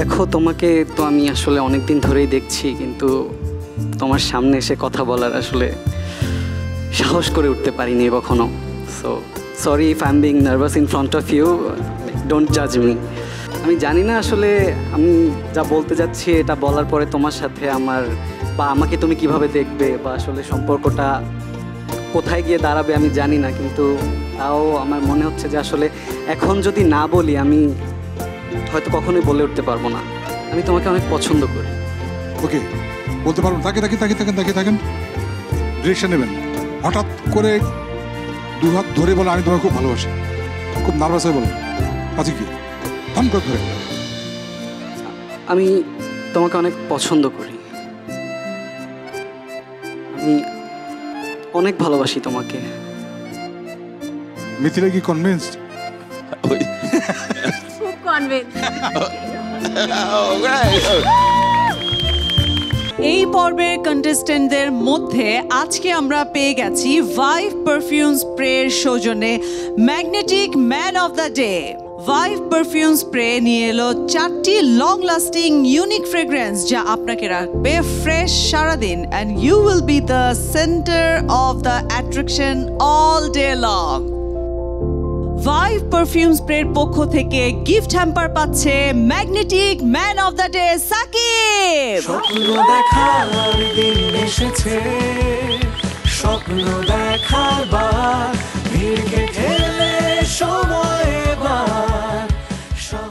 দেখো, তোমাকে তো আমি আসলে অনেক দিন ধরেই দেখছি, কিন্তু তোমার সামনে এসে কথা বলার আসলে সাহস করে উঠতে পারিনি কখনো। So sorry if I am being nervous in front of you, don't জাজ মি। আমি জানি না আসলে আমি যা বলতে যাচ্ছি এটা বলার পরে তোমার সাথে আমার বা আমাকে তুমি কিভাবে দেখবে বা আসলে সম্পর্কটা কোথায় গিয়ে দাঁড়াবে আমি জানি না, কিন্তু তাও আমার মনে হচ্ছে যে আসলে এখন যদি না বলি আমি হয়তো কখনোই বলে উঠতে পারবো না। আমি তোমাকে অনেক পছন্দ করি। ওকে, বলতে পারবো। থাকেন ডিরেকশন নেবেন। হঠাৎ করে দু হাত ধরে বলে আমি তোমাকে খুব ভালোবাসি, খুব নার্ভাস হয়ে বলো আজকে কি থাম করে ধরে। আমি তোমাকে অনেক পছন্দ করি, আমি অনেক ভালোবাসি তোমাকে। মিথিলা কি কনভিন্সড? খুব কনভিন্স। এই পর্বের কন্টেস্টেন্টদের মধ্যে আজকে আমরা পেয়ে গেছি ভাইভ পারফিউম স্প্রের সৌজন্যে magnetic man of the day. Vibe perfume spray নিয়ে এলো 4টি লং লাস্টিং ইউনিক ফ্রেগ্রেন্স যা আপনাকে রাখবে ফ্রেশ সারাদিন, and you will be the centre of the attraction all day long. Vibe perfume স্প্রের পক্ষ থেকে গিফট হ্যাম্পার পাচ্ছে magnetic man of the day Sakib. স্বপ্ন দেখার দিন এসেছে, স্বপ্ন দেখাবার ভিড়কে ঠেলে সময়